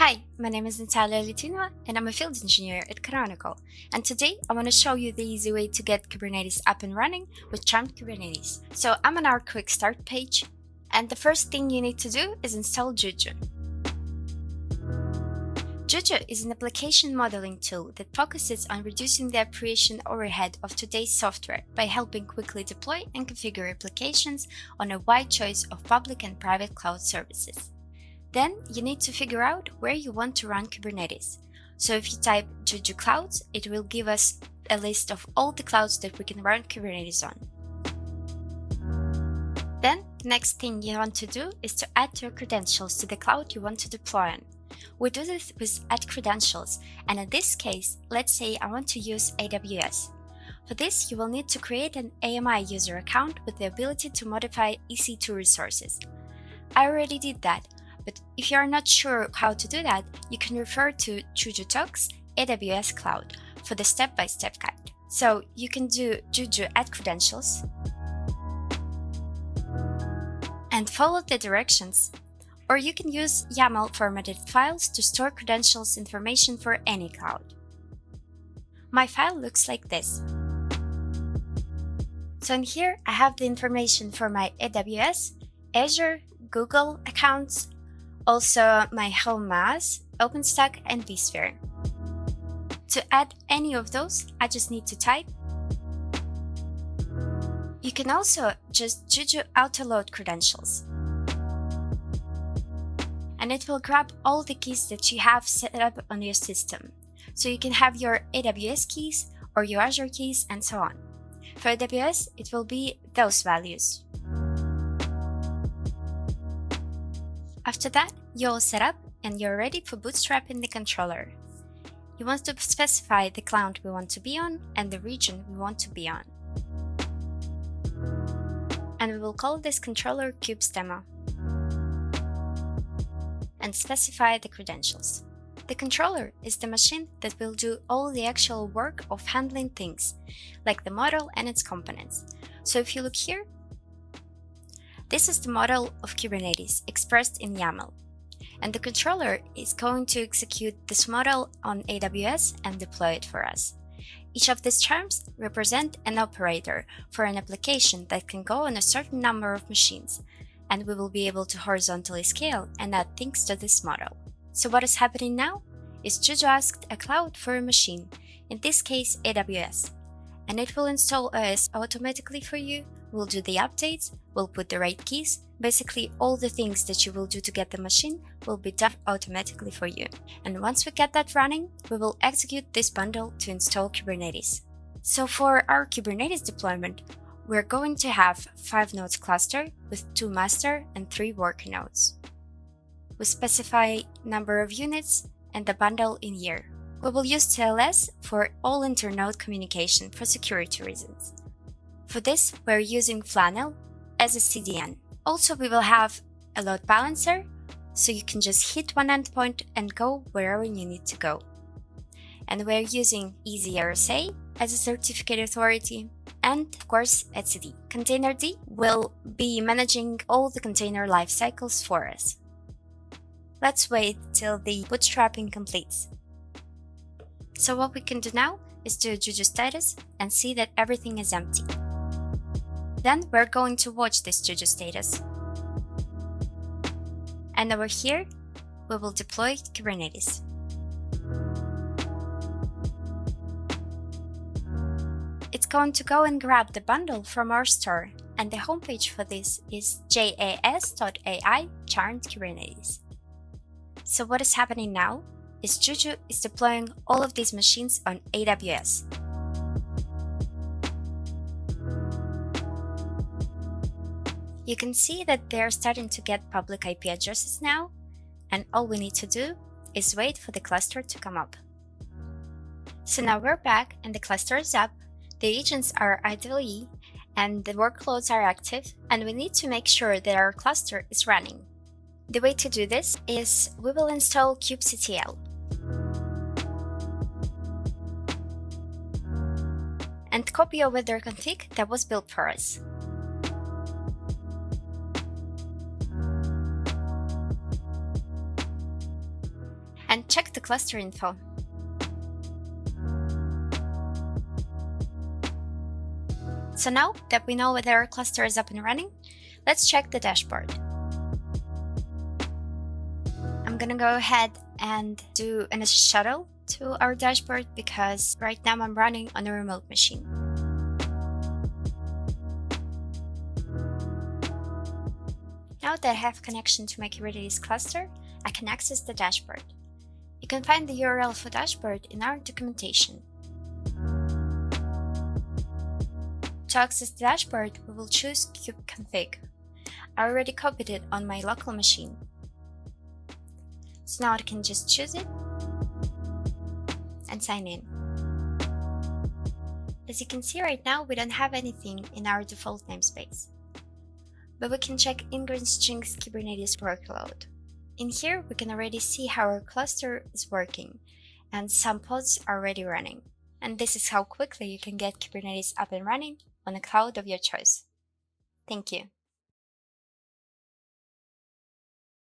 Hi, my name is Natalia Litina and I'm a field engineer at Canonical. And today I want to show you the easy way to get Kubernetes up and running with Charmed Kubernetes. So I'm on our quick start page, and the first thing you need to do is install Jojo. Jojo is an application modeling tool that focuses on reducing the operation overhead of today's software by helping quickly deploy and configure applications on a wide choice of public and private cloud services. Then you need to figure out where you want to run Kubernetes. So if you type Jojo Clouds, it will give us a list of all the clouds that we can run Kubernetes on. Then the next thing you want to do is to add your credentials to the cloud you want to deploy on. We do this with add credentials, and in this case, let's say I want to use AWS. For this, you will need to create an AMI user account with the ability to modify EC2 resources. I already did that. But if you are not sure how to do that, you can refer to Jojo Talks AWS Cloud for the step-by-step guide. So you can do Jojo add credentials and follow the directions, or you can use YAML formatted files to store credentials information for any cloud. My file looks like this. So in here I have the information for my AWS, Azure, Google accounts, also my home NAS, OpenStack, and vSphere. To add any of those, I just need to type. You can also just Jojo autoload credentials, and it will grab all the keys that you have set up on your system. So you can have your AWS keys or your Azure keys and so on. For AWS, it will be those values. After that, you're all set up and you're ready for Bootstrap in the controller. You want to specify the cloud we want to be on and the region we want to be on. And we will call this controller kubes_demo and specify the credentials. The controller is the machine that will do all the actual work of handling things, like the model and its components. So if you look here, this is the model of Kubernetes expressed in YAML, and the controller is going to execute this model on AWS and deploy it for us. Each of these terms represent an operator for an application that can go on a certain number of machines, and we will be able to horizontally scale and add things to this model. So what is happening now is Jojo asked a cloud for a machine, in this case AWS, and it will install OS automatically for you. We'll do the updates, we'll put the right keys, basically all the things that you will do to get the machine will be done automatically for you. And once we get that running, we will execute this bundle to install Kubernetes. So for our Kubernetes deployment, we're going to have 5 nodes cluster with 2 master and 3 worker nodes. We specify number of units and the bundle in year. We will use TLS for all inter-node communication for security reasons. For this, we're using Flannel as a CDN. Also, we will have a load balancer, so you can just hit one endpoint and go wherever you need to go. And we're using EasyRSA as a certificate authority, and of course, etcd. Containerd will be managing all the container lifecycles for us. Let's wait till the bootstrapping completes. So what we can do now is do Jojo status and see that everything is empty. Then we're going to watch this Jojo status. And over here, we will deploy Kubernetes. It's going to go and grab the bundle from our store, and the homepage for this is jas.ai Charmed Kubernetes. So what is happening now is Jojo is deploying all of these machines on AWS. You can see that they are starting to get public IP addresses now, and all we need to do is wait for the cluster to come up. So now we're back and the cluster is up, the agents are idle and the workloads are active, and we need to make sure that our cluster is running. The way to do this is we will install kubectl and copy over their config that was built for us. check the cluster info. So now that we know whether our cluster is up and running, let's check the dashboard. I'm gonna go ahead and do a shuttle to our dashboard because right now I'm running on a remote machine. Now that I have connection to my Kubernetes cluster, I can access the dashboard. You can find the URL for dashboard in our documentation. To access the dashboard, we will choose kubeconfig. I already copied it on my local machine. So now I can just choose it and sign in. As you can see right now, we don't have anything in our default namespace. But we can check Ingress Strings Kubernetes workload. In here, we can already see how our cluster is working, and some pods are already running. And this is how quickly you can get Kubernetes up and running on a cloud of your choice. Thank you.